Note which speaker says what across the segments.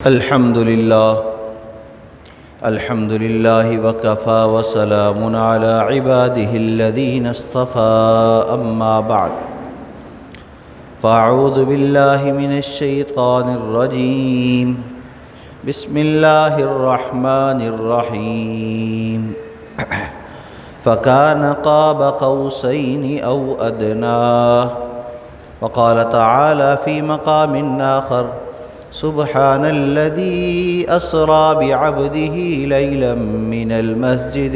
Speaker 1: الحمد لله وكفى وسلام على عباده الذين اصطفى أما بعد فأعوذ بالله من الشيطان الرجيم بسم الله الرحمن الرحيم فكان قاب قوسين أو أدنى. وقال تعالى في مقام آخر سبحان الذي أسرى بعبده ليلا من المسجد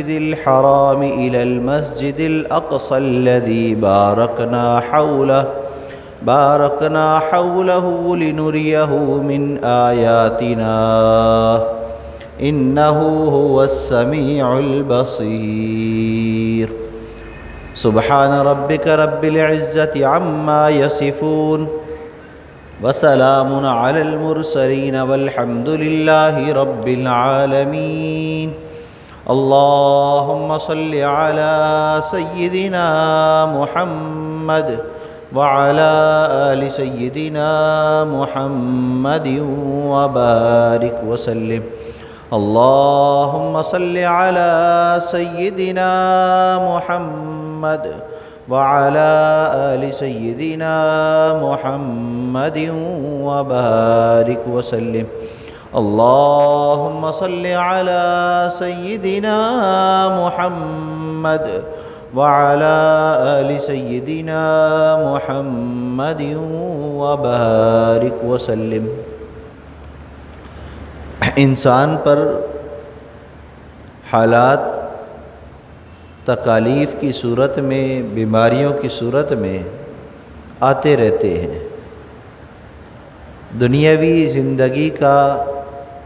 Speaker 1: الحرام إلى المسجد الأقصى الذي باركنا حوله لنريه من آياتنا إنه هو السميع البصير. سبحان ربك رب العزة عما يصفون وسلام على المرسلين والحمد لله رب العالمين. اللهم صل على سيدنا محمد وعلى آل سيدنا محمد وبارك وسلم. اللهم صل على سيدنا محمد وعلى آل سيدنا محمد وبارك وسلم. اللهم صل على سيدنا محمد وعلى آل سيدنا محمد وبارك وسلم. انسان پر حالات تکالیف کی صورت میں، بیماریوں کی صورت میں آتے رہتے ہیں. دنیاوی زندگی کا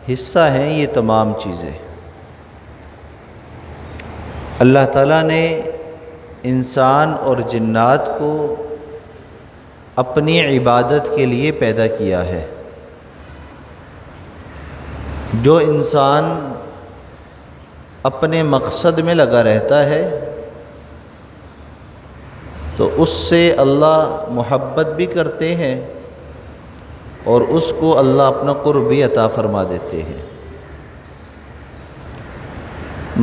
Speaker 1: حصہ ہیں یہ تمام چیزیں. اللہ تعالیٰ نے انسان اور جنات کو اپنی عبادت کے لیے پیدا کیا ہے. جو انسان اپنے مقصد میں لگا رہتا ہے تو اس سے اللہ محبت بھی کرتے ہیں اور اس کو اللہ اپنا قرب بھی عطا فرما دیتے ہیں.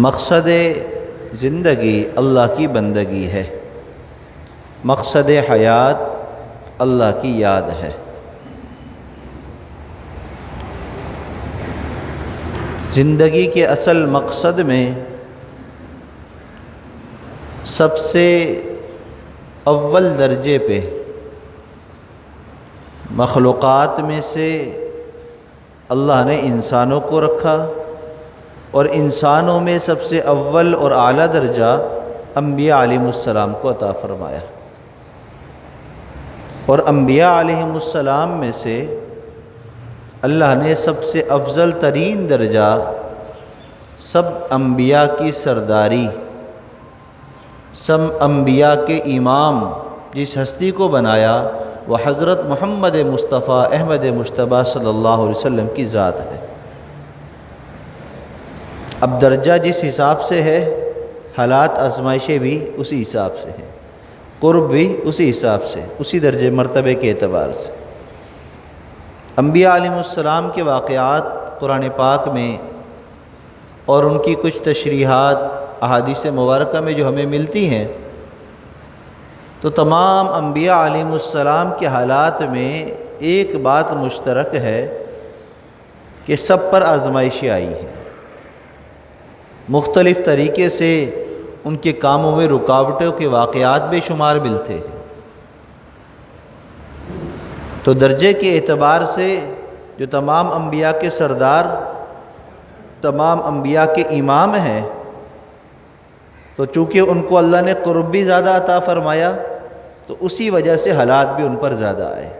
Speaker 1: مقصد زندگی اللہ کی بندگی ہے، مقصد حیات اللہ کی یاد ہے. زندگی کے اصل مقصد میں سب سے اول درجے پہ مخلوقات میں سے اللہ نے انسانوں کو رکھا، اور انسانوں میں سب سے اول اور اعلیٰ درجہ انبیاء علیہم السلام کو عطا فرمایا. اور انبیاء علیہم السلام میں سے اللہ نے سب سے افضل ترین درجہ، سب انبیاء کی سرداری، سب انبیاء کے امام جس ہستی کو بنایا وہ حضرت محمد مصطفیٰ احمد مجتبیٰ صلی اللہ علیہ وسلم کی ذات ہے. اب درجہ جس حساب سے ہے، حالات آزمائشیں بھی اسی حساب سے ہیں، قرب بھی اسی حساب سے، اسی درجے مرتبے کے اعتبار سے. انبیاء علیہ السلام کے واقعات قرآن پاک میں اور ان کی کچھ تشریحات احادیث مبارکہ میں جو ہمیں ملتی ہیں، تو تمام انبیاء علیہ السلام کے حالات میں ایک بات مشترک ہے کہ سب پر آزمائشیں آئی ہیں. مختلف طریقے سے ان کے کاموں میں رکاوٹوں کے واقعات بے شمار ملتے ہیں. تو درجے کے اعتبار سے جو تمام انبیاء کے سردار، تمام انبیاء کے امام ہیں، تو چونکہ ان کو اللہ نے قرب بھی زیادہ عطا فرمایا تو اسی وجہ سے حالات بھی ان پر زیادہ آئے.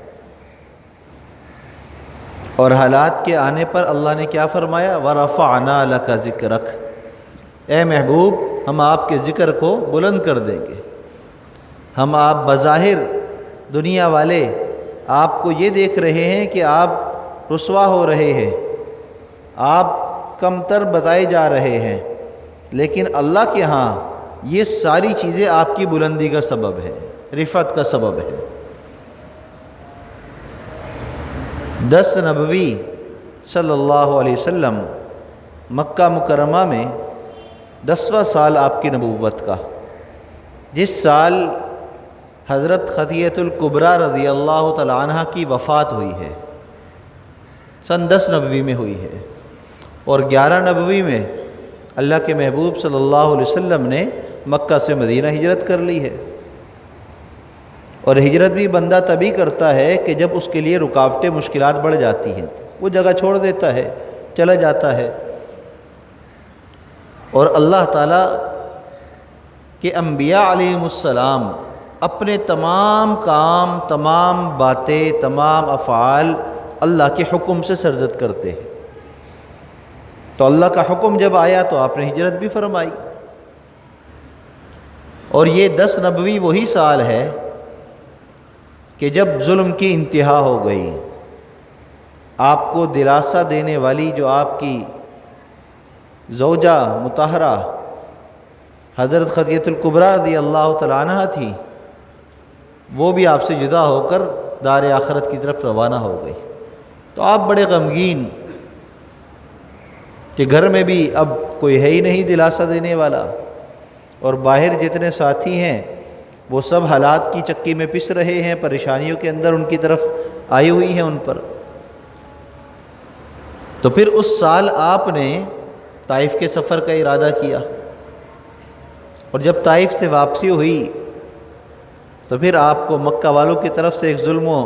Speaker 1: اور حالات کے آنے پر اللہ نے کیا فرمایا؟ وَرَفَعْنَا لَكَ ذِكْرَكَ، اے محبوب ہم آپ کے ذکر کو بلند کر دیں گے. ہم آپ بظاہر دنیا والے آپ کو یہ دیکھ رہے ہیں کہ آپ رسوا ہو رہے ہیں، آپ کمتر بتائے جا رہے ہیں، لیکن اللہ کے ہاں یہ ساری چیزیں آپ کی بلندی کا سبب ہے، رفعت کا سبب ہے. 10 نبوی صلی اللہ علیہ وسلم مکہ مکرمہ میں 10واں سال آپ کی نبوت کا، جس سال حضرت خدیجہ الکبریٰ رضی اللہ تعالی عنہ کی وفات ہوئی ہے، سن 10 نبوی میں ہوئی ہے، اور 11 نبوی میں اللہ کے محبوب صلی اللہ علیہ وسلم نے مکہ سے مدینہ ہجرت کر لی ہے۔ اور ہجرت بھی بندہ تبھی کرتا ہے کہ جب اس کے لیے رکاوٹیں مشکلات بڑھ جاتی ہیں، وہ جگہ چھوڑ دیتا ہے، چلا جاتا ہے۔ اور اللہ تعالیٰ کہ انبیاء علیہم السلام اپنے تمام کام، تمام باتیں، تمام افعال اللہ کے حکم سے سرزد کرتے ہیں، تو اللہ کا حکم جب آیا تو آپ نے ہجرت بھی فرمائی۔ اور یہ 10 نبوی وہی سال ہے کہ جب ظلم کی انتہا ہو گئی، آپ کو دلاسا دینے والی جو آپ کی زوجہ مطہرہ حضرت خدیجہ الکبریٰ رضی اللہ تعالی عنہ تھی، وہ بھی آپ سے جدا ہو کر دار آخرت کی طرف روانہ ہو گئی، تو آپ بڑے غمگین کہ گھر میں بھی اب کوئی ہے ہی نہیں دلاسا دینے والا، اور باہر جتنے ساتھی ہیں وہ سب حالات کی چکی میں پس رہے ہیں، پریشانیوں کے اندر ان کی طرف آئی ہوئی ہیں ان پر۔ تو پھر اس سال آپ نے طائف کے سفر کا ارادہ کیا، اور جب طائف سے واپسی ہوئی تو پھر آپ کو مکہ والوں کی طرف سے ایک ظلم و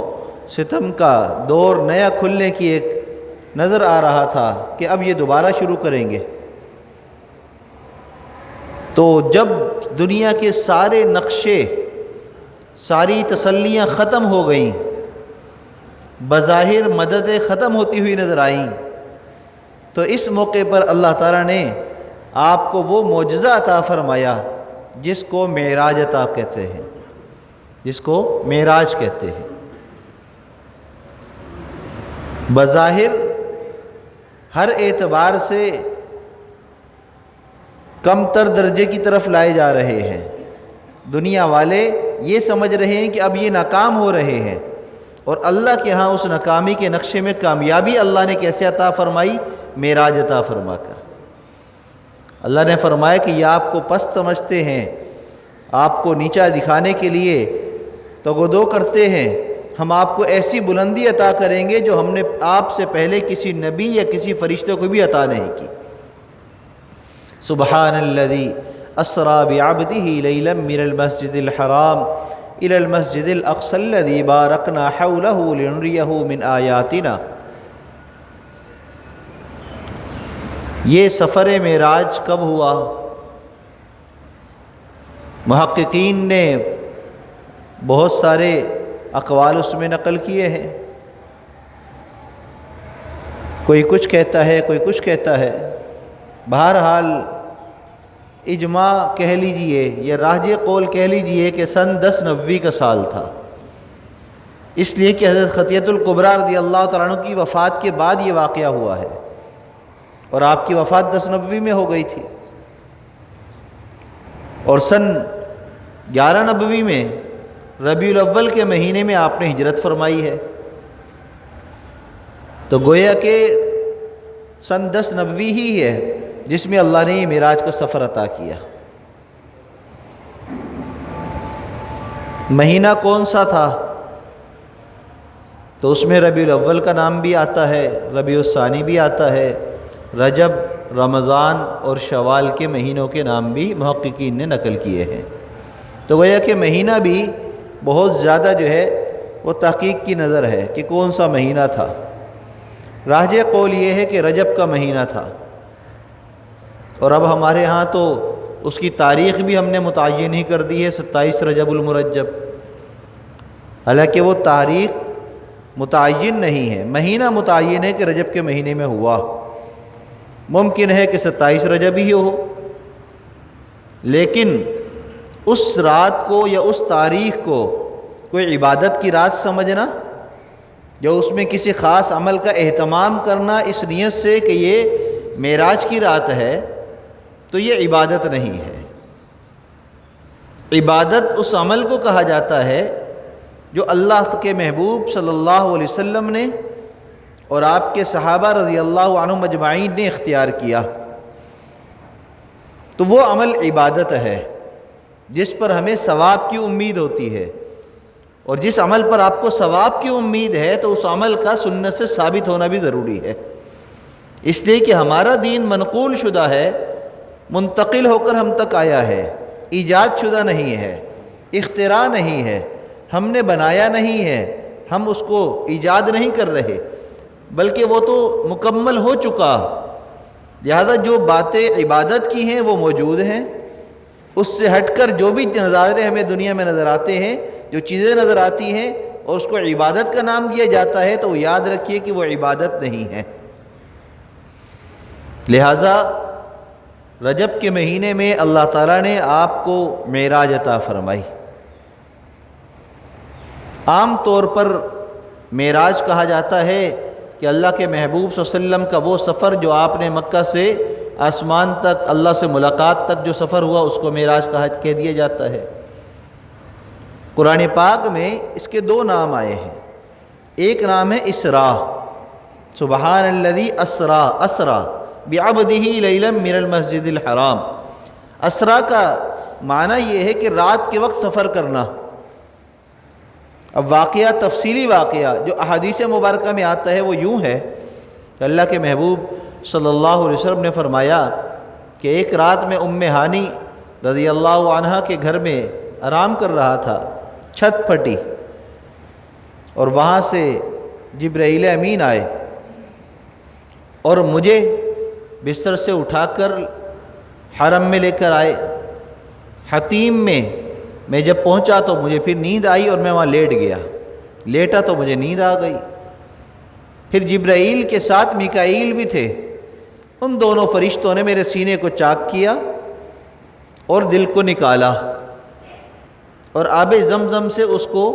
Speaker 1: ستم کا دور نیا کھلنے کی ایک نظر آ رہا تھا کہ اب یہ دوبارہ شروع کریں گے۔ تو جب دنیا کے سارے نقشے، ساری تسلیاں ختم ہو گئیں، بظاہر مددیں ختم ہوتی ہوئی نظر آئیں، تو اس موقع پر اللہ تعالیٰ نے آپ کو وہ معجزہ عطا فرمایا جس کو معراج عطا کہتے ہیں، جس کو معراج کہتے ہیں۔ بظاہر ہر اعتبار سے کم تر درجے کی طرف لائے جا رہے ہیں، دنیا والے یہ سمجھ رہے ہیں کہ اب یہ ناکام ہو رہے ہیں، اور اللہ کے ہاں اس ناکامی کے نقشے میں کامیابی اللہ نے کیسے عطا فرمائی؟ معراج عطا فرما کر۔ اللہ نے فرمایا کہ یہ آپ کو پست سمجھتے ہیں، آپ کو نیچا دکھانے کے لیے تگودو کرتے ہیں، ہم آپ کو ایسی بلندی عطا کریں گے جو ہم نے آپ سے پہلے کسی نبی یا کسی فرشتے کو بھی عطا نہیں کی۔ سبحان الذی اسریٰ بعبدہ لیلا من المسجد الحرام الی المسجد الاقصی الذی بارکنا حولہ لنریہ من آیاتنا۔ یہ سفر معراج کب ہوا؟ محققین نے بہت سارے اقوال اس میں نقل کیے ہیں، کوئی کچھ کہتا ہے، کوئی کچھ کہتا ہے، بہرحال اجماع کہہ لیجئے یا راجح قول کہہ لیجئے کہ سن 10 نبوی کا سال تھا، اس لیے کہ حضرت خدیجہ الکبریٰ رضی اللہ تعالیٰ عنہ کی وفات کے بعد یہ واقعہ ہوا ہے، اور آپ کی وفات 10 نبوی میں ہو گئی تھی، اور سن 11 نبوی میں ربیع الاول کے مہینے میں آپ نے ہجرت فرمائی ہے، تو گویا کہ سن 10 نبوی ہی ہے جس میں اللہ نے یہ معراج کا سفر عطا کیا۔ مہینہ کون سا تھا؟ تو اس میں ربیع الاول کا نام بھی آتا ہے، ربیع الثانی بھی آتا ہے، رجب، رمضان اور شوال کے مہینوں کے نام بھی محققین نے نقل کیے ہیں، تو گویا کہ مہینہ بھی بہت زیادہ جو ہے وہ تحقیق کی نظر ہے کہ کون سا مہینہ تھا۔ راجح قول یہ ہے کہ رجب کا مہینہ تھا، اور اب ہمارے ہاں تو اس کی تاریخ بھی ہم نے متعین ہی کر دی ہے 27 رجب المرجب، حالانکہ وہ تاریخ متعین نہیں ہے، مہینہ متعین ہے کہ رجب کے مہینے میں ہوا، ممکن ہے کہ 27 رجب ہی ہو، لیکن اس رات کو یا اس تاریخ کو کوئی عبادت کی رات سمجھنا، جو اس میں کسی خاص عمل کا اہتمام کرنا اس نیت سے کہ یہ معراج کی رات ہے، تو یہ عبادت نہیں ہے۔ عبادت اس عمل کو کہا جاتا ہے جو اللہ کے محبوب صلی اللہ علیہ وسلم نے اور آپ کے صحابہ رضی اللہ عنہم اجمعین نے اختیار کیا، تو وہ عمل عبادت ہے جس پر ہمیں ثواب کی امید ہوتی ہے، اور جس عمل پر آپ کو ثواب کی امید ہے تو اس عمل کا سنت سے ثابت ہونا بھی ضروری ہے، اس لیے کہ ہمارا دین منقول شدہ ہے، منتقل ہو کر ہم تک آیا ہے، ایجاد شدہ نہیں ہے، اختراع نہیں ہے، ہم نے بنایا نہیں ہے، ہم اس کو ایجاد نہیں کر رہے، بلکہ وہ تو مکمل ہو چکا، لہذا جو باتیں عبادت کی ہیں وہ موجود ہیں، اس سے ہٹ کر جو بھی نظارے ہمیں دنیا میں نظر آتے ہیں، جو چیزیں نظر آتی ہیں اور اس کو عبادت کا نام دیا جاتا ہے، تو یاد رکھیے کہ وہ عبادت نہیں ہے۔ لہٰذا رجب کے مہینے میں اللہ تعالیٰ نے آپ کو معراج عطا فرمائی۔ عام طور پر معراج کہا جاتا ہے کہ اللہ کے محبوب صلی اللہ علیہ وسلم کا وہ سفر جو آپ نے مکہ سے آسمان تک اللہ سے ملاقات تک جو سفر ہوا اس کو معراج کہہ دیا جاتا ہے۔ قرآن پاک میں اس کے دو نام آئے ہیں، ایک نام ہے اسراء، سبحان الذی اسرا بعبدہ لیلا من المسجد الحرام۔ اسراء کا معنی یہ ہے کہ رات کے وقت سفر کرنا۔ اب واقعہ، تفصیلی واقعہ جو احادیث مبارکہ میں آتا ہے وہ یوں ہے کہ اللہ کے محبوب صلی اللہ علیہ وسلم نے فرمایا کہ ایک رات میں ام ہانی رضی اللہ عنہا کے گھر میں آرام کر رہا تھا، چھت پھٹی اور وہاں سے جبرائیل امین آئے اور مجھے بستر سے اٹھا کر حرم میں لے کر آئے۔ حتیم میں جب پہنچا تو مجھے پھر نیند آئی اور میں وہاں لیٹ گیا، لیٹا تو مجھے نیند آ گئی۔ پھر جبرائیل کے ساتھ میکائیل بھی تھے، ان دونوں فرشتوں نے میرے سینے کو چاک کیا اور دل کو نکالا اور آب زمزم سے اس کو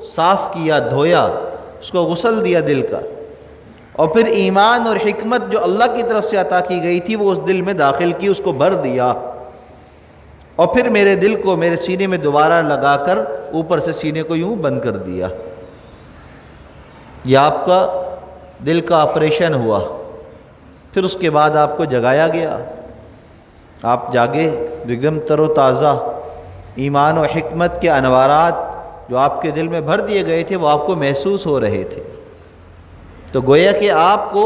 Speaker 1: صاف کیا، دھویا، اس کو غسل دیا دل کا، اور پھر ایمان اور حکمت جو اللہ کی طرف سے عطا کی گئی تھی وہ اس دل میں داخل کی، اس کو بھر دیا، اور پھر میرے دل کو میرے سینے میں دوبارہ لگا کر اوپر سے سینے کو یوں بند کر دیا۔ یہ آپ کا دل کا آپریشن ہوا۔ پھر اس کے بعد آپ کو جگایا گیا، آپ جاگے ایک دم تر و تازہ، ایمان و حکمت کے انوارات جو آپ کے دل میں بھر دیے گئے تھے وہ آپ کو محسوس ہو رہے تھے۔ تو گویا کہ آپ کو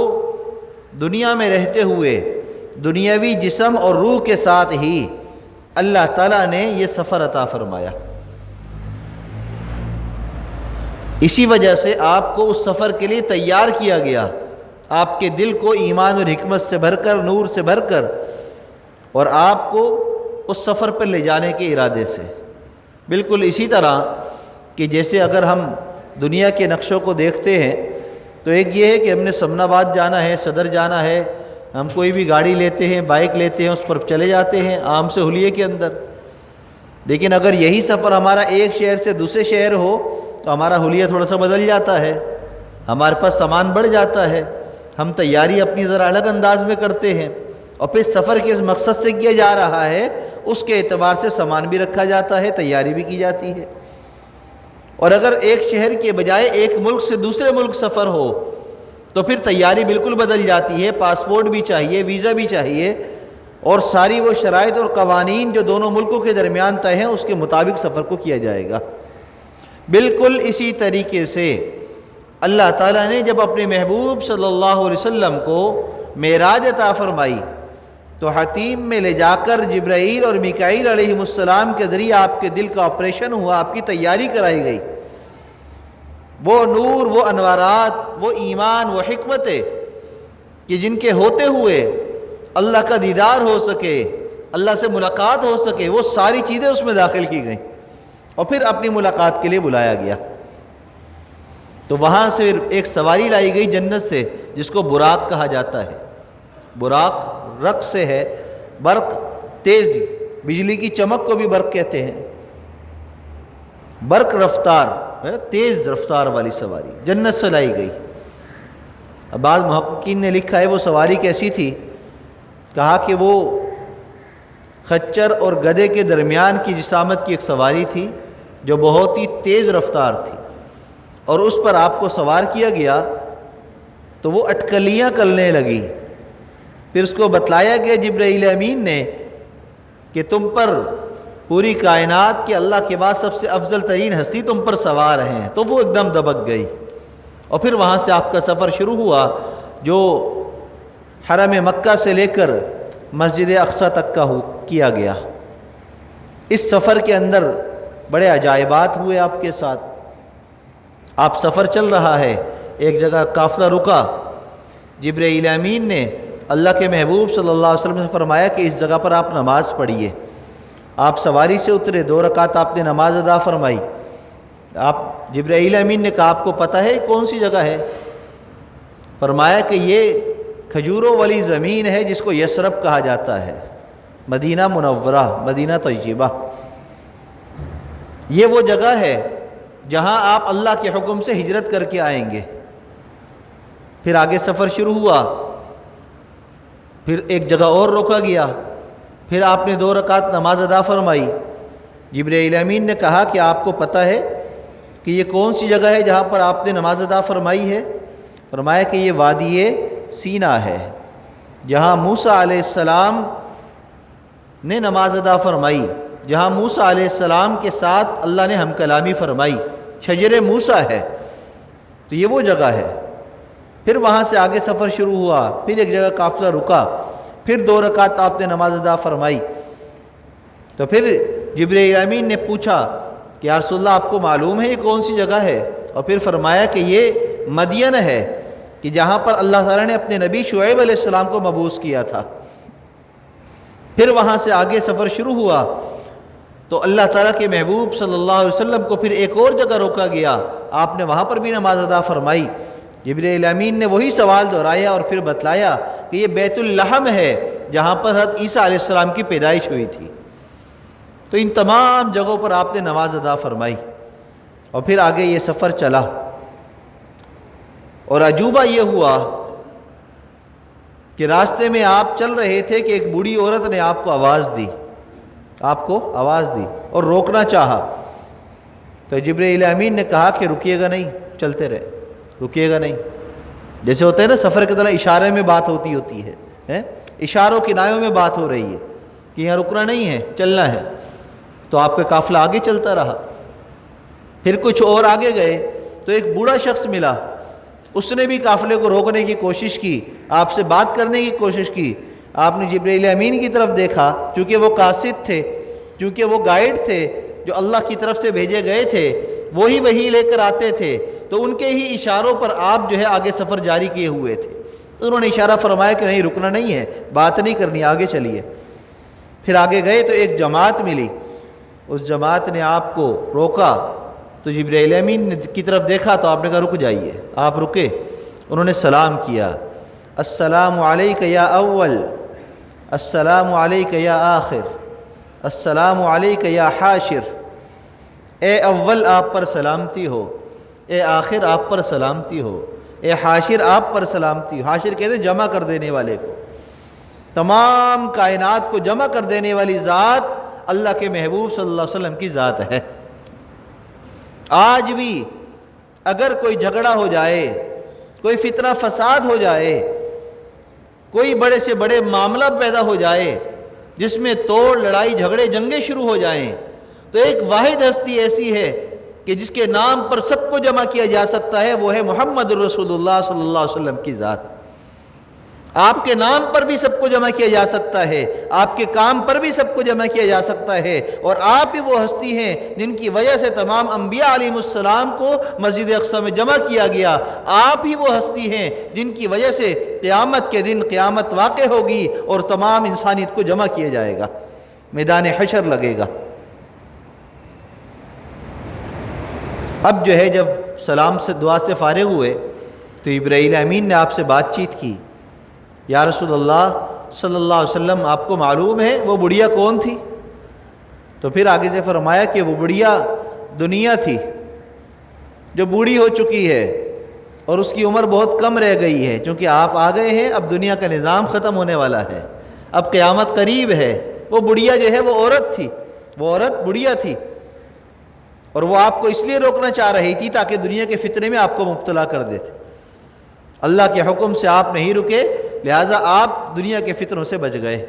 Speaker 1: دنیا میں رہتے ہوئے دنیاوی جسم اور روح کے ساتھ ہی اللہ تعالیٰ نے یہ سفر عطا فرمایا۔ اسی وجہ سے آپ کو اس سفر کے لیے تیار کیا گیا، آپ کے دل کو ایمان اور حکمت سے بھر کر، نور سے بھر کر، اور آپ کو اس سفر پر لے جانے کے ارادے سے۔ بالکل اسی طرح کہ جیسے اگر ہم دنیا کے نقشوں کو دیکھتے ہیں تو ایک یہ ہے کہ ہم نے سمن آباد جانا ہے، صدر جانا ہے، ہم کوئی بھی گاڑی لیتے ہیں، بائک لیتے ہیں، اس پر چلے جاتے ہیں عام سے حلیے کے اندر۔ لیکن اگر یہی سفر ہمارا ایک شہر سے دوسرے شہر ہو تو ہمارا حلیہ تھوڑا سا بدل جاتا ہے، ہمارے پاس سامان بڑھ جاتا ہے، ہم تیاری اپنی ذرا الگ انداز میں کرتے ہیں، اور پھر سفر کس مقصد سے کیا جا رہا ہے اس کے اعتبار سے سامان بھی رکھا جاتا ہے، تیاری بھی کی جاتی ہے۔ اور اگر ایک شہر کے بجائے ایک ملک سے دوسرے ملک سفر ہو تو پھر تیاری بالکل بدل جاتی ہے، پاسپورٹ بھی چاہیے، ویزا بھی چاہیے، اور ساری وہ شرائط اور قوانین جو دونوں ملکوں کے درمیان طے ہیں اس کے مطابق سفر کو کیا جائے گا۔ بالکل اسی طریقے سے اللہ تعالیٰ نے جب اپنے محبوب صلی اللہ علیہ وسلم کو معراج عطا فرمائی تو حتیم میں لے جا کر جبرائیل اور میکائیل علیہ السلام کے ذریعے آپ کے دل کا آپریشن ہوا، آپ کی تیاری کرائی گئی۔ وہ نور، وہ انوارات، وہ ایمان، وہ حکمتیں کہ جن کے ہوتے ہوئے اللہ کا دیدار ہو سکے، اللہ سے ملاقات ہو سکے، وہ ساری چیزیں اس میں داخل کی گئیں اور پھر اپنی ملاقات کے لیے بلایا گیا۔ تو وہاں سے ایک سواری لائی گئی جنت سے جس کو براق کہا جاتا ہے۔ براق رق سے ہے، برق تیز، بجلی کی چمک کو بھی برق کہتے ہیں۔ برق رفتار، تیز رفتار والی سواری جنت سے لائی گئی۔ اب بعض محققین نے لکھا ہے وہ سواری کیسی تھی، کہا کہ وہ خچر اور گدھے کے درمیان کی جسامت کی ایک سواری تھی جو بہت ہی تیز رفتار تھی، اور اس پر آپ کو سوار کیا گیا تو وہ اٹکلیاں کرنے لگی۔ پھر اس کو بتلایا گیا جبرائیل امین نے کہ تم پر پوری کائنات کے اللہ کے بعد سب سے افضل ترین ہستی تم پر سوار ہیں، تو وہ ایک دم دبک گئی۔ اور پھر وہاں سے آپ کا سفر شروع ہوا، جو حرم مکہ سے لے کر مسجد اقصی تک کا کیا گیا۔ اس سفر کے اندر بڑے عجائبات ہوئے آپ کے ساتھ۔ آپ سفر چل رہا ہے، ایک جگہ قافلہ رکا، جبرائیل امین نے اللہ کے محبوب صلی اللہ علیہ وسلم سے فرمایا کہ اس جگہ پر آپ نماز پڑھیے۔ آپ سواری سے اترے، 2 رکعت آپ نے نماز ادا فرمائی۔ جبرائیل امین نے کہا آپ کو پتہ ہے کون سی جگہ ہے؟ فرمایا کہ یہ کھجوروں والی زمین ہے جس کو یثرب کہا جاتا ہے، مدینہ منورہ، مدینہ طیبہ۔ یہ وہ جگہ ہے جہاں آپ اللہ کے حکم سے ہجرت کر کے آئیں گے۔ پھر آگے سفر شروع ہوا، پھر ایک جگہ اور روکا گیا، پھر آپ نے 2 رکعت نماز ادا فرمائی۔ جبرائیل امین نے کہا کہ آپ کو پتہ ہے کہ یہ کون سی جگہ ہے جہاں پر آپ نے نماز ادا فرمائی ہے؟ فرمایا کہ یہ وادی سینا ہے، جہاں موسیٰ علیہ السلام نے نماز ادا فرمائی، جہاں موسیٰ علیہ السلام کے ساتھ اللہ نے ہم کلامی فرمائی، شجر موسیٰ ہے، تو یہ وہ جگہ ہے۔ پھر وہاں سے آگے سفر شروع ہوا، پھر ایک جگہ قافلہ رکا، پھر 2 رکعت آپ نے نماز ادا فرمائی۔ تو پھر جبرائیل امین نے پوچھا کہ یا رسول اللہ آپ کو معلوم ہے یہ کون سی جگہ ہے؟ اور پھر فرمایا کہ یہ مدین ہے، کہ جہاں پر اللہ تعالیٰ نے اپنے نبی شعیب علیہ السلام کو مبعوث کیا تھا۔ پھر وہاں سے آگے سفر شروع ہوا تو اللہ تعالیٰ کے محبوب صلی اللہ علیہ وسلم کو پھر ایک اور جگہ روکا گیا، آپ نے وہاں پر بھی نماز ادا فرمائی۔ جبرائیل امین نے وہی سوال دہرایا اور پھر بتلایا کہ یہ بیت اللحم ہے جہاں پر حضرت عیسیٰ علیہ السلام کی پیدائش ہوئی تھی۔ تو ان تمام جگہوں پر آپ نے نماز ادا فرمائی، اور پھر آگے یہ سفر چلا۔ اور عجوبہ یہ ہوا کہ راستے میں آپ چل رہے تھے کہ ایک بوڑھی عورت نے آپ کو آواز دی، اور روکنا چاہا۔ تو جبرائیل امین نے کہا کہ رکیے گا نہیں، چلتے رہے، رکیے گا نہیں۔ جیسے ہوتا ہے نا سفر کی طرح اشارے میں بات ہوتی ہے، اشاروں کنایوں میں بات ہو رہی ہے کہ یہاں رکنا نہیں ہے، چلنا ہے۔ تو آپ کا قافلہ آگے چلتا رہا۔ پھر کچھ اور آگے گئے تو ایک بوڑھا شخص ملا، اس نے بھی قافلے کو روکنے کی کوشش کی، آپ سے بات کرنے کی کوشش کی۔ آپ نے جبرائیل امین کی طرف دیکھا، چونکہ وہ قاصد تھے، چونکہ وہ گائیڈ تھے جو اللہ کی طرف سے بھیجے گئے تھے، وہی لے کر آتے تھے، تو ان کے ہی اشاروں پر آپ جو ہے آگے سفر جاری کیے ہوئے تھے۔ تو انہوں نے اشارہ فرمایا کہ نہیں، رکنا نہیں ہے، بات نہیں کرنی، آگے چلیے۔ پھر آگے گئے تو ایک جماعت ملی، اس جماعت نے آپ کو روکا، تو جبرائیل امین کی طرف دیکھا تو آپ نے کہا رک جائیے۔ آپ رکے، انہوں نے سلام کیا، السلام علیک یا اول، السلام علیک یا آخر، السلام علیک یا حاشر۔ اے اول آپ پر سلامتی ہو، اے آخر آپ پر سلامتی ہو، اے حاشر آپ پر سلامتی ہو۔ حاشر کہتے ہیں جمع کر دینے والے کو، تمام کائنات کو جمع کر دینے والی ذات اللہ کے محبوب صلی اللہ علیہ وسلم کی ذات ہے۔ آج بھی اگر کوئی جھگڑا ہو جائے، کوئی فتنہ فساد ہو جائے، کوئی بڑے سے بڑے معاملہ پیدا ہو جائے جس میں توڑ، لڑائی، جھگڑے، جنگیں شروع ہو جائیں، تو ایک واحد ہستی ایسی ہے کہ جس کے نام پر سب کو جمع کیا جا سکتا ہے، وہ ہے محمد رسول اللہ صلی اللہ علیہ وسلم کی ذات۔ آپ کے نام پر بھی سب کو جمع کیا جا سکتا ہے، آپ کے کام پر بھی سب کو جمع کیا جا سکتا ہے، اور آپ ہی وہ ہستی ہیں جن کی وجہ سے تمام انبیاء علیہ السلام کو مسجد اقصی میں جمع کیا گیا۔ آپ ہی وہ ہستی ہیں جن کی وجہ سے قیامت کے دن قیامت واقع ہوگی اور تمام انسانیت کو جمع کیا جائے گا، میدان حشر لگے گا۔ اب جو ہے جب سلام سے دعا سے فارغ ہوئے تو جبرائیل امین نے آپ سے بات چیت کی، یا رسول اللہ صلی اللہ علیہ وسلم آپ کو معلوم ہے وہ بڑھیا کون تھی؟ تو پھر آگے سے فرمایا کہ وہ بڑھیا دنیا تھی جو بوڑھی ہو چکی ہے اور اس کی عمر بہت کم رہ گئی ہے، چونکہ آپ آ گئے ہیں، اب دنیا کا نظام ختم ہونے والا ہے، اب قیامت قریب ہے۔ وہ بڑھیا جو ہے وہ عورت تھی، وہ عورت بڑھیا تھی، اور وہ آپ کو اس لیے روکنا چاہ رہی تھی تاکہ دنیا کے فتنے میں آپ کو مبتلا کر دیتے۔ اللہ کے حکم سے آپ نہیں رکے، لہٰذا آپ دنیا کے فتنوں سے بچ گئے،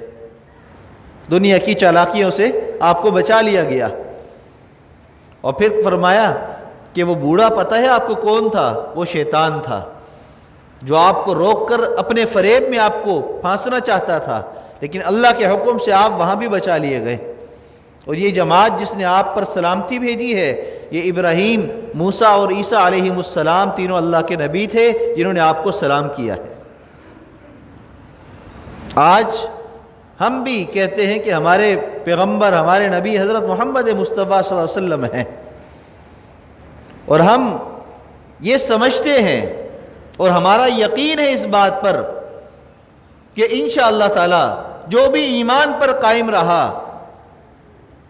Speaker 1: دنیا کی چالاکیوں سے آپ کو بچا لیا گیا۔ اور پھر فرمایا کہ وہ بوڑھا پتہ ہے آپ کو کون تھا؟ وہ شیطان تھا، جو آپ کو روک کر اپنے فریب میں آپ کو پھانسنا چاہتا تھا، لیکن اللہ کے حکم سے آپ وہاں بھی بچا لیے گئے۔ اور یہ جماعت جس نے آپ پر سلامتی بھیجی ہے، یہ ابراہیم، موسیٰ اور عیسیٰ علیہم السلام تینوں اللہ کے نبی تھے جنہوں نے آپ کو سلام کیا ہے۔ آج ہم بھی کہتے ہیں کہ ہمارے پیغمبر، ہمارے نبی حضرت محمد مصطفیٰ صلی اللہ علیہ وسلم ہیں، اور ہم یہ سمجھتے ہیں اور ہمارا یقین ہے اس بات پر کہ انشاءاللہ تعالی جو بھی ایمان پر قائم رہا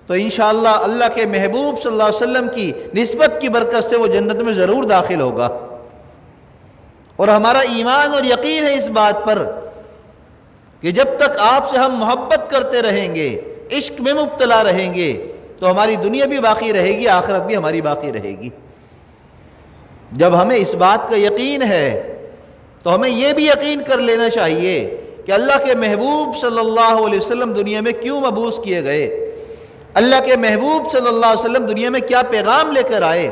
Speaker 1: تو انشاءاللہ اللہ کے محبوب صلی اللہ علیہ وسلم کی نسبت کی برکت سے وہ جنت میں ضرور داخل ہوگا۔ اور ہمارا ایمان اور یقین ہے اس بات پر کہ جب تک آپ سے ہم محبت کرتے رہیں گے، عشق میں مبتلا رہیں گے، تو ہماری دنیا بھی باقی رہے گی، آخرت بھی ہماری باقی رہے گی۔ جب ہمیں اس بات کا یقین ہے تو ہمیں یہ بھی یقین کر لینا چاہیے کہ اللہ کے محبوب صلی اللہ علیہ وسلم دنیا میں کیوں مبعوث کیے گئے، اللہ کے محبوب صلی اللہ علیہ وسلم دنیا میں کیا پیغام لے کر آئے،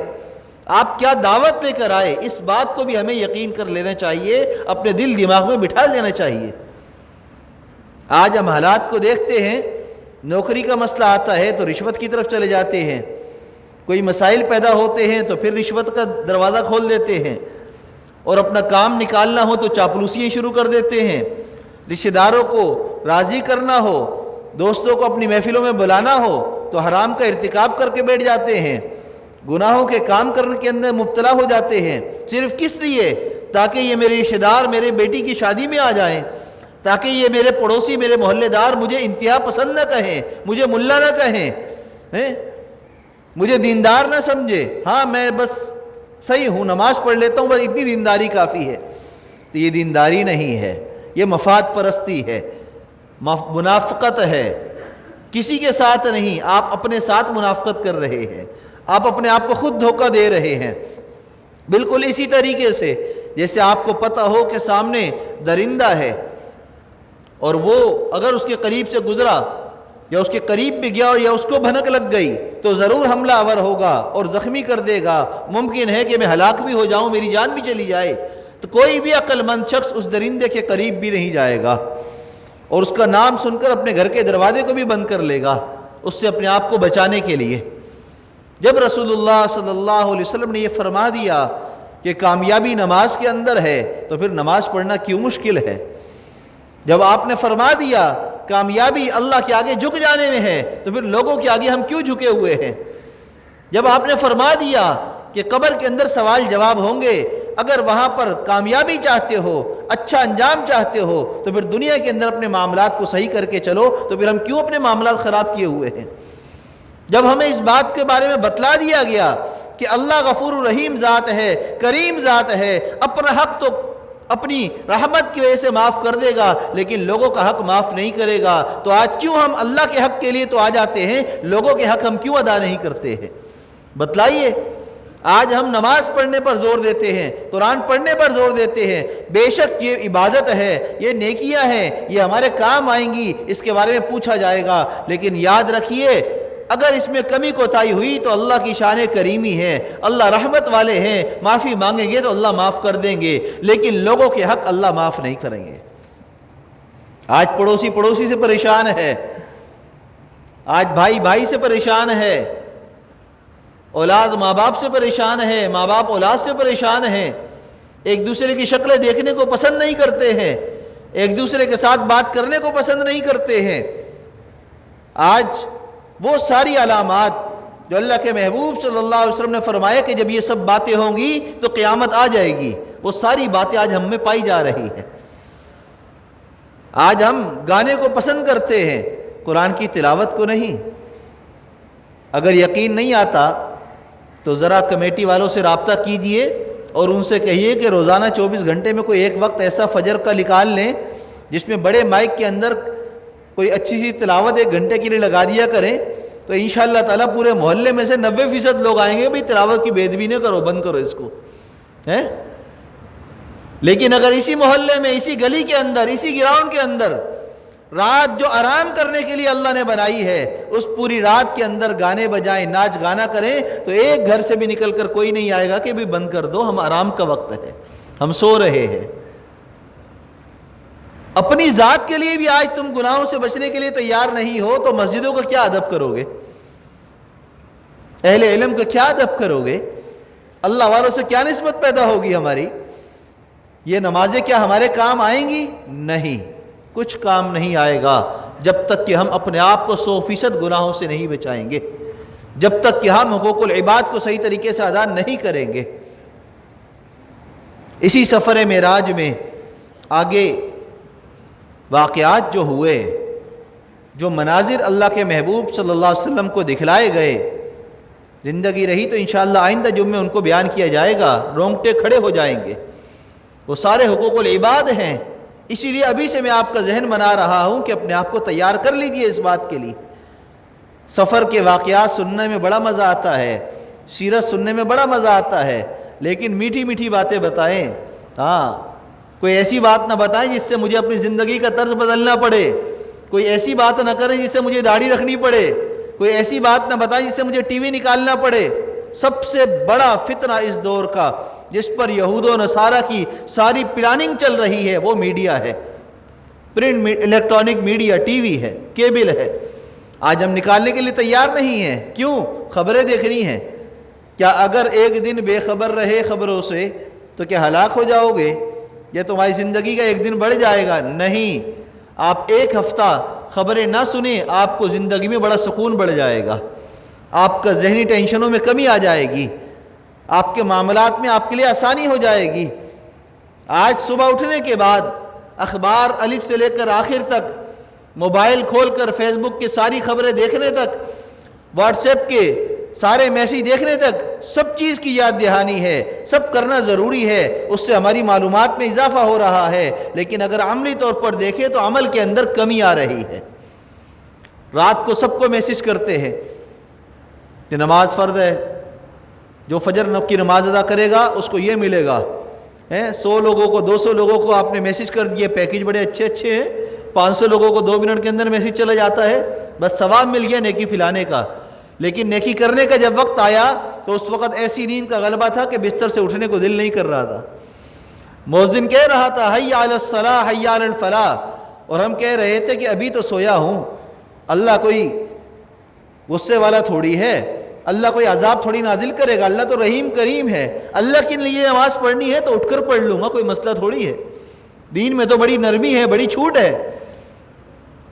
Speaker 1: آپ کیا دعوت لے کر آئے، اس بات کو بھی ہمیں یقین کر لینا چاہیے، اپنے دل دماغ میں بٹھا لینا چاہیے۔ آج ہم حالات کو دیکھتے ہیں، نوکری کا مسئلہ آتا ہے تو رشوت کی طرف چلے جاتے ہیں، کوئی مسائل پیدا ہوتے ہیں تو پھر رشوت کا دروازہ کھول دیتے ہیں، اور اپنا کام نکالنا ہو تو چاپلوسیاں شروع کر دیتے ہیں، رشتہ داروں کو راضی کرنا ہو، دوستوں کو اپنی محفلوں میں بلانا ہو تو حرام کا ارتکاب کر کے بیٹھ جاتے ہیں، گناہوں کے کام کرنے کے اندر مبتلا ہو جاتے ہیں، صرف کس لیے؟ تاکہ یہ میرے رشتہ دار میرے بیٹی کی شادی میں آ جائیں، تاکہ یہ میرے پڑوسی، میرے محلے دار مجھے انتہا پسند نہ کہیں، مجھے ملا نہ کہیں، مجھے دیندار نہ سمجھے، ہاں میں بس صحیح ہوں، نماز پڑھ لیتا ہوں، بس اتنی دینداری کافی ہے۔ تو یہ دینداری نہیں ہے، یہ مفاد پرستی ہے، منافقت ہے، کسی کے ساتھ نہیں، آپ اپنے ساتھ منافقت کر رہے ہیں، آپ اپنے آپ کو خود دھوکہ دے رہے ہیں۔ بالکل اسی طریقے سے جیسے آپ کو پتہ ہو کہ سامنے درندہ ہے اور وہ اگر اس کے قریب سے گزرا یا اس کے قریب بھی گیا یا اس کو بھنک لگ گئی تو ضرور حملہ آور ہوگا اور زخمی کر دے گا، ممکن ہے کہ میں ہلاک بھی ہو جاؤں، میری جان بھی چلی جائے، تو کوئی بھی عقل مند شخص اس درندے کے قریب بھی نہیں جائے گا، اور اس کا نام سن کر اپنے گھر کے دروازے کو بھی بند کر لے گا اس سے اپنے آپ کو بچانے کے لیے۔ جب رسول اللہ صلی اللہ علیہ وسلم نے یہ فرما دیا کہ کامیابی نماز کے اندر ہے تو پھر نماز پڑھنا کیوں مشکل ہے؟ جب آپ نے فرما دیا کامیابی اللہ کے آگے جھک جانے میں ہے تو پھر لوگوں کے آگے ہم کیوں جھکے ہوئے ہیں؟ جب آپ نے فرما دیا کہ قبر کے اندر سوال جواب ہوں گے، اگر وہاں پر کامیابی چاہتے ہو، اچھا انجام چاہتے ہو تو پھر دنیا کے اندر اپنے معاملات کو صحیح کر کے چلو، تو پھر ہم کیوں اپنے معاملات خراب کیے ہوئے ہیں؟ جب ہمیں اس بات کے بارے میں بتلا دیا گیا کہ اللہ غفور الرحیم ذات ہے، کریم ذات ہے، اپنا حق تو اپنی رحمت کی وجہ سے معاف کر دے گا لیکن لوگوں کا حق معاف نہیں کرے گا، تو آج کیوں ہم اللہ کے حق کے لیے تو آ جاتے ہیں، لوگوں کے حق ہم کیوں ادا نہیں کرتے ہیں؟ بتلائیے۔ آج ہم نماز پڑھنے پر زور دیتے ہیں، قرآن پڑھنے پر زور دیتے ہیں، بے شک یہ عبادت ہے، یہ نیکیاں ہیں، یہ ہمارے کام آئیں گی، اس کے بارے میں پوچھا جائے گا، لیکن یاد رکھیے اگر اس میں کمی کوتاہی ہوئی تو اللہ کی شان کریمی ہے، اللہ رحمت والے ہیں، معافی مانگیں گے تو اللہ معاف کر دیں گے، لیکن لوگوں کے حق اللہ معاف نہیں کریں گے۔ آج پڑوسی سے پریشان ہے، آج بھائی سے پریشان ہے، اولاد ماں باپ سے پریشان ہے، ماں باپ اولاد سے پریشان ہیں، ایک دوسرے کی شکلیں دیکھنے کو پسند نہیں کرتے ہیں، ایک دوسرے کے ساتھ بات کرنے کو پسند نہیں کرتے ہیں۔ آج وہ ساری علامات جو اللہ کے محبوب صلی اللہ علیہ وسلم نے فرمایا کہ جب یہ سب باتیں ہوں گی تو قیامت آ جائے گی، وہ ساری باتیں آج ہم میں پائی جا رہی ہیں۔ آج ہم گانے کو پسند کرتے ہیں، قرآن کی تلاوت کو نہیں۔ اگر یقین نہیں آتا تو ذرا کمیٹی والوں سے رابطہ کیجئے اور ان سے کہیے کہ روزانہ 24 گھنٹے میں کوئی ایک وقت ایسا فجر کا نکال لیں جس میں بڑے مائک کے اندر کوئی اچھی سی تلاوت 1 گھنٹے کے لیے لگا دیا کریں، تو انشاءاللہ تعالیٰ پورے محلے میں سے 90% لوگ آئیں گے، بھئی تلاوت کی بے ادبی نہ کرو، بند کرو اس کو، لیکن اگر اسی محلے میں، اسی گلی کے اندر، اسی گراؤنڈ کے اندر رات جو آرام کرنے کے لیے اللہ نے بنائی ہے، اس پوری رات کے اندر گانے بجائیں، ناچ گانا کریں، تو ایک گھر سے بھی نکل کر کوئی نہیں آئے گا کہ بھی بند کر دو، ہم آرام کا وقت ہے، ہم سو رہے ہیں۔ اپنی ذات کے لیے بھی آج تم گناہوں سے بچنے کے لیے تیار نہیں ہو تو مسجدوں کا کیا ادب کرو گے؟ اہل علم کا کیا ادب کرو گے؟ اللہ والوں سے کیا نسبت پیدا ہوگی ہماری؟ یہ نمازیں کیا ہمارے کام آئیں گی؟ نہیں، کچھ کام نہیں آئے گا جب تک کہ ہم اپنے آپ کو 100% گناہوں سے نہیں بچائیں گے، جب تک کہ ہم حقوق العباد کو صحیح طریقے سے ادا نہیں کریں گے۔ اسی سفر معراج میں آگے واقعات جو ہوئے، جو مناظر اللہ کے محبوب صلی اللہ علیہ وسلم کو دکھلائے گئے، زندگی رہی تو انشاءاللہ آئندہ جمعے ان کو بیان کیا جائے گا، رونگٹے کھڑے ہو جائیں گے۔ وہ سارے حقوق العباد ہیں، اسی لیے ابھی سے میں آپ کا ذہن بنا رہا ہوں کہ اپنے آپ کو تیار کر لیجئے اس بات کے لیے۔ سفر کے واقعات سننے میں بڑا مزہ آتا ہے، سیرت سننے میں بڑا مزہ آتا ہے، لیکن میٹھی میٹھی باتیں بتائیں۔ کوئی ایسی بات نہ بتائیں جس سے مجھے اپنی زندگی کا طرز بدلنا پڑے، کوئی ایسی بات نہ کریں جس سے مجھے داڑھی رکھنی پڑے، کوئی ایسی بات نہ بتائیں جس سے مجھے ٹی وی نکالنا پڑے۔ سب سے بڑا فتنہ اس دور کا جس پر یہود و نصارہ کی ساری پلاننگ چل رہی ہے وہ میڈیا ہے، print electronic media, T V ہے، کیبل ہے۔ آج ہم نکالنے کے لیے تیار نہیں ہیں۔ کیوں؟ خبریں دیکھنی ہیں۔ کیا اگر ایک دن بے خبر رہے خبروں سے تو کیا ہلاک ہو جاؤ گے؟ یا تمہاری زندگی کا ایک دن بڑھ جائے گا؟ نہیں، آپ ایک ہفتہ خبریں نہ سنیں، آپ کو زندگی میں بڑا سکون بڑھ جائے گا، آپ کا ذہنی ٹینشنوں میں کمی آ جائے گی، آپ کے معاملات میں آپ کے لیے آسانی ہو جائے گی۔ آج صبح اٹھنے کے بعد اخبار الف سے لے کر آخر تک، موبائل کھول کر فیس بک کی ساری خبریں دیکھنے تک، واٹس ایپ کے سارے میسیج دیکھنے تک، سب چیز کی یاد دہانی ہے، سب کرنا ضروری ہے، اس سے ہماری معلومات میں اضافہ ہو رہا ہے، لیکن اگر عملی طور پر دیکھیں تو عمل کے اندر کمی آ رہی ہے۔ رات کو سب کو میسیج کرتے ہیں کہ نماز فرض ہے، جو فجر کی نماز ادا کرے گا اس کو یہ ملے گا۔ 100 لوگوں کو 200 لوگوں کو آپ نے میسیج کر دیے، پیکیج بڑے اچھے اچھے ہیں، 500 لوگوں کو 2 منٹ کے اندر میسیج چلا جاتا ہے، بس ثواب مل گیا نیکی پھیلانے کا۔ لیکن نیکی کرنے کا جب وقت آیا تو اس وقت ایسی نیند کا غلبہ تھا کہ بستر سے اٹھنے کو دل نہیں کر رہا تھا۔ مؤذن کہہ رہا تھا حی علی الصلاح حی علی الفلاح، اور ہم کہہ رہے تھے کہ ابھی تو سویا ہوں۔ اللہ کوئی غصے والا تھوڑی ہے، اللہ کوئی عذاب تھوڑی نازل کرے گا، اللہ تو رحیم کریم ہے، اللہ کے لیے نماز پڑھنی ہے تو اٹھ کر پڑھ لوں گا، کوئی مسئلہ تھوڑی ہے۔ دین میں تو بڑی نرمی ہے، بڑی چھوٹ ہے،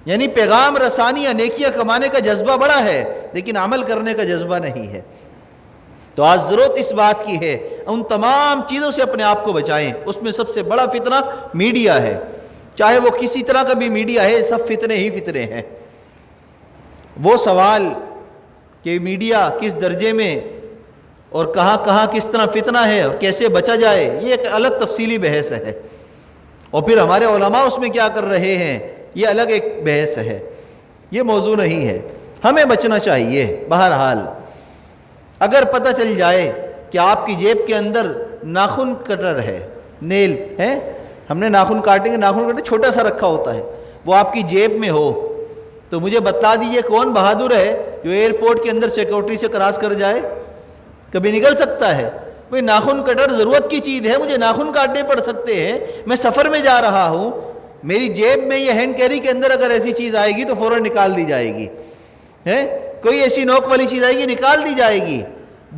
Speaker 1: یعنی پیغام رسانی یا نیکیاں کمانے کا جذبہ بڑا ہے، لیکن عمل کرنے کا جذبہ نہیں ہے۔ تو آج ضرورت اس بات کی ہے ان تمام چیزوں سے اپنے آپ کو بچائیں۔ اس میں سب سے بڑا فتنہ میڈیا ہے، چاہے وہ کسی طرح کا بھی میڈیا ہے، سب فتنے ہی فتنے ہیں۔ وہ سوال کہ میڈیا کس درجے میں اور کہاں کہاں کس طرح فتنہ ہے اور کیسے بچا جائے، یہ ایک الگ تفصیلی بحث ہے، اور پھر ہمارے علماء اس میں کیا کر رہے ہیں یہ الگ ایک بحث ہے، یہ موضوع نہیں ہے۔ ہمیں بچنا چاہیے۔ بہرحال اگر پتہ چل جائے کہ آپ کی جیب کے اندر ناخن کٹر ہے، نیل ہے، ہم نے ناخن کاٹیں گے، ناخن کٹر چھوٹا سا رکھا ہوتا ہے، وہ آپ کی جیب میں ہو تو مجھے بتا دیجئے کون بہادر ہے جو ایئرپورٹ کے اندر سیکورٹی سے کراس کر جائے؟ کبھی نکل سکتا ہے؟ بھئی ناخن کٹر ضرورت کی چیز ہے، مجھے ناخن کاٹنے پڑ سکتے ہیں، میں سفر میں جا رہا ہوں، میری جیب میں یہ ہینڈ کیری کے اندر اگر ایسی چیز آئے گی تو فوراً نکال دی جائے گی، کوئی ایسی نوک والی چیز آئے گی نکال دی جائے گی۔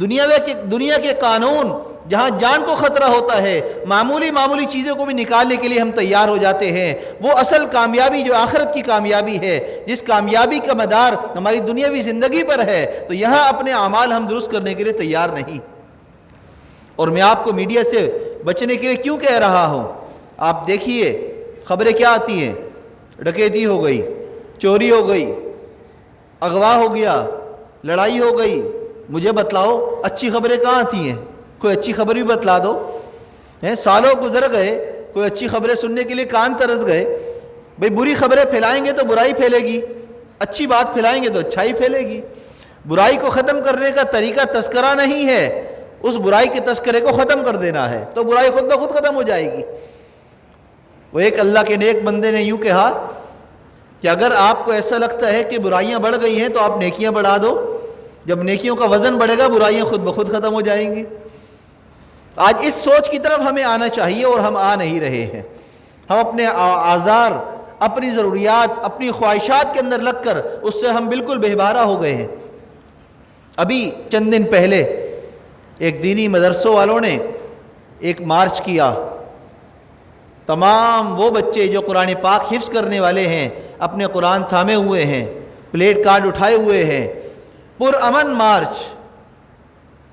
Speaker 1: دنیا کے قانون جہاں جان کو خطرہ ہوتا ہے، معمولی چیزوں کو بھی نکالنے کے لیے ہم تیار ہو جاتے ہیں۔ وہ اصل کامیابی جو آخرت کی کامیابی ہے، جس کامیابی کا مدار ہماری دنیاوی زندگی پر ہے، تو یہاں اپنے اعمال ہم درست کرنے کے لیے تیار نہیں۔ اور میں آپ کو میڈیا سے بچنے کے لیے کیوں کہہ رہا ہوں؟ آپ دیکھیے خبریں کیا آتی ہیں، ڈکیتی ہو گئی، چوری ہو گئی، اغوا ہو گیا، لڑائی ہو گئی۔ مجھے بتلاؤ اچھی خبریں کہاں آتی ہیں؟ کوئی اچھی خبر بھی بتلا دو۔ سالوں گزر گئے، کوئی اچھی خبریں سننے کے لیے کان ترس گئے۔ بھئی بری خبریں پھیلائیں گے تو برائی پھیلے گی، اچھی بات پھیلائیں گے تو اچھائی پھیلے گی۔ برائی کو ختم کرنے کا طریقہ تذکرہ نہیں ہے، اس برائی کے تذکرے کو ختم کر دینا ہے، تو برائی خود بخود ختم ہو جائے گی۔ وہ ایک اللہ کے نیک بندے نے یوں کہا کہ اگر آپ کو ایسا لگتا ہے کہ برائیاں بڑھ گئی ہیں تو آپ نیکیاں بڑھا دو، جب نیکیوں کا وزن بڑھے گا برائیاں خود بخود ختم ہو جائیں گی۔ آج اس سوچ کی طرف ہمیں آنا چاہیے اور ہم آ نہیں رہے ہیں۔ ہم اپنے آزار، اپنی ضروریات، اپنی خواہشات کے اندر لگ کر اس سے ہم بالکل بے بہارا ہو گئے ہیں۔ ابھی چند دن پہلے ایک دینی مدرسوں والوں نے ایک مارچ کیا، تمام وہ بچے جو قرآن پاک حفظ کرنے والے ہیں، اپنے قرآن تھامے ہوئے ہیں، پلیٹ کارڈ اٹھائے ہوئے ہیں، پرامن مارچ،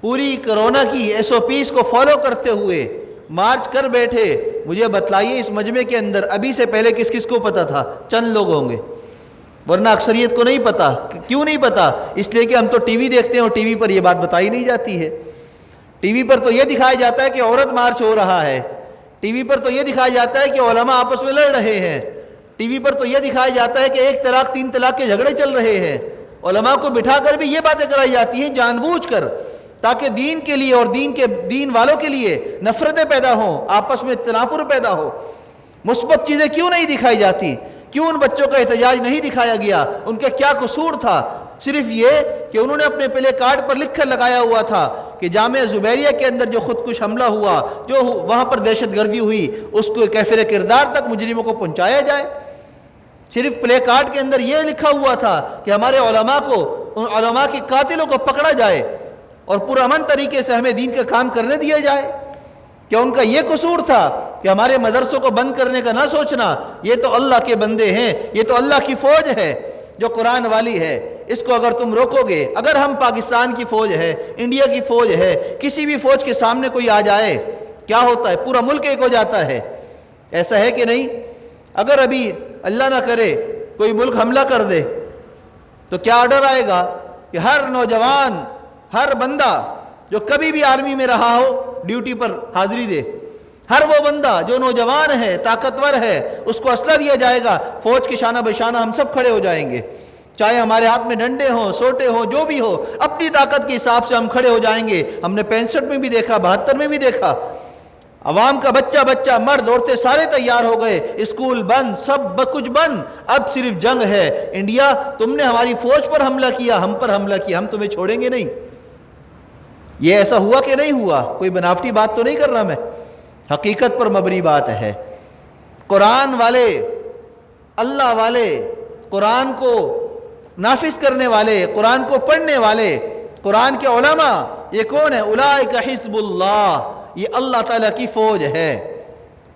Speaker 1: پوری کرونا کی SOPs کو فالو کرتے ہوئے مارچ کر بیٹھے۔ مجھے بتلائیے اس مجمع کے اندر ابھی سے پہلے کس کس کو پتہ تھا؟ چند لوگ ہوں گے، ورنہ اکثریت کو نہیں پتہ۔ کیوں نہیں پتہ؟ اس لیے کہ ہم تو ٹی وی دیکھتے ہیں اور ٹی وی پر یہ بات بتائی نہیں جاتی ہے۔ ٹی وی پر تو یہ دکھایا جاتا ہے کہ عورت مارچ ہو رہا ہے، ٹی وی پر تو یہ دکھایا جاتا ہے کہ علماء آپس میں لڑ رہے ہیں، ٹی وی پر تو یہ دکھایا جاتا ہے کہ 1 طلاق 3 طلاق کے جھگڑے چل رہے ہیں۔ علماء کو بٹھا کر بھی یہ باتیں کرائی جاتی ہیں جان بوجھ کر، تاکہ دین کے لیے اور دین والوں کے لیے نفرتیں پیدا ہوں، آپس میں تنافر پیدا ہو۔ مثبت چیزیں کیوں نہیں دکھائی جاتی؟ کیوں ان بچوں کا احتجاج نہیں دکھایا گیا؟ ان کا کیا قصور تھا؟ صرف یہ کہ انہوں نے اپنے پلے کارڈ پر لکھ کر لگایا ہوا تھا کہ جامعہ زبیریہ کے اندر جو خودکش حملہ ہوا، جو وہاں پر دہشت گردی ہوئی، اس کو کیفر کردار تک مجرموں کو پہنچایا جائے۔ صرف پلے کارڈ کے اندر یہ لکھا ہوا تھا کہ ہمارے علماء کے قاتلوں کو پکڑا جائے اور پرامن طریقے سے ہمیں دین کا کام کرنے دیا جائے۔ کیا ان کا یہ قصور تھا کہ ہمارے مدرسوں کو بند کرنے کا نہ سوچنا؟ یہ تو اللہ کے بندے ہیں، یہ تو اللہ کی فوج ہے جو قرآن والی ہے، اس کو اگر تم روکو گے، اگر ہم پاکستان کی فوج ہے، انڈیا کی فوج ہے، کسی بھی فوج کے سامنے کوئی آ جائے، کیا ہوتا ہے؟ پورا ملک ایک ہو جاتا ہے۔ ایسا ہے کہ نہیں؟ اگر ابھی اللہ نہ کرے کوئی ملک حملہ کر دے تو کیا آرڈر آئے گا کہ ہر نوجوان، ہر بندہ جو کبھی بھی آرمی میں رہا ہو ڈیوٹی پر حاضری دے، ہر وہ بندہ جو نوجوان ہے، طاقتور ہے، اس کو اسلحہ دیا جائے گا، فوج کے شانہ بشانہ ہم سب کھڑے ہو جائیں گے، چاہے ہمارے ہاتھ میں ڈنڈے ہوں، سوٹے ہوں، جو بھی ہو، اپنی طاقت کے حساب سے ہم کھڑے ہو جائیں گے۔ ہم نے 65 میں بھی دیکھا، 72 میں بھی دیکھا، عوام کا بچہ مرد عورتیں سارے تیار ہو گئے، اسکول بند، سب کچھ بند، اب صرف جنگ ہے۔ انڈیا، تم نے ہماری فوج پر حملہ کیا، ہم پر حملہ کیا، ہم تمہیں چھوڑیں گے نہیں۔ یہ ایسا ہوا کہ نہیں ہوا؟ کوئی بناوٹی بات تو نہیں کر رہا میں، حقیقت پر مبنی بات ہے۔ قرآن والے، اللہ والے، قرآن کو نافذ کرنے والے، قرآن کو پڑھنے والے، قرآن کے علماء، یہ کون ہے؟ اولئک حزب اللہ، یہ اللہ تعالیٰ کی فوج ہے۔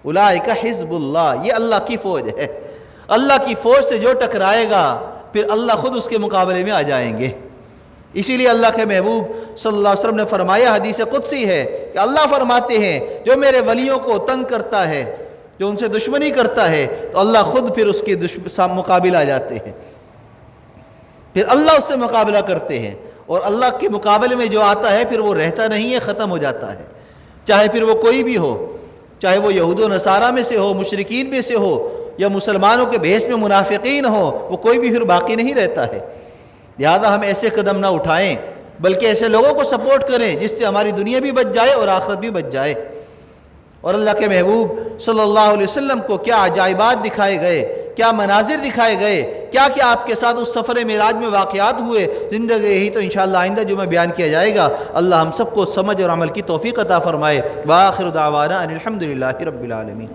Speaker 1: اولئک حزب اللہ، یہ اللہ کی فوج ہے۔ اللہ کی فوج سے جو ٹکرائے گا پھر اللہ خود اس کے مقابلے میں آ جائیں گے۔ اسی لیے اللہ کے محبوب صلی اللہ علیہ وسلم نے فرمایا، حدیث قدسی ہے کہ اللہ فرماتے ہیں جو میرے ولیوں کو تنگ کرتا ہے، جو ان سے دشمنی کرتا ہے، تو اللہ خود پھر اس کے مقابل آ جاتے ہیں، پھر اللہ اس سے مقابلہ کرتے ہیں، اور اللہ کے مقابلے میں جو آتا ہے پھر وہ رہتا نہیں ہے، ختم ہو جاتا ہے، چاہے پھر وہ کوئی بھی ہو، چاہے وہ یہود و نصارہ میں سے ہو، مشرکین میں سے ہو، یا مسلمانوں کے بھیس میں منافقین ہو، وہ کوئی بھی پھر باقی نہیں رہتا ہے۔ لہذا ہم ایسے قدم نہ اٹھائیں، بلکہ ایسے لوگوں کو سپورٹ کریں جس سے ہماری دنیا بھی بچ جائے اور آخرت بھی بچ جائے۔ اور اللہ کے محبوب صلی اللہ علیہ وسلم کو کیا عجائبات دکھائے گئے، کیا مناظر دکھائے گئے، کیا کیا آپ کے ساتھ اس سفر معراج میں واقعات ہوئے، زندگی یہی تو انشاءاللہ آئندہ جمعہ بیان کیا جائے گا۔ اللہ ہم سب کو سمجھ اور عمل کی توفیق عطا فرمائے۔ وآخر دعوانا ان الحمدللہ رب العالمین۔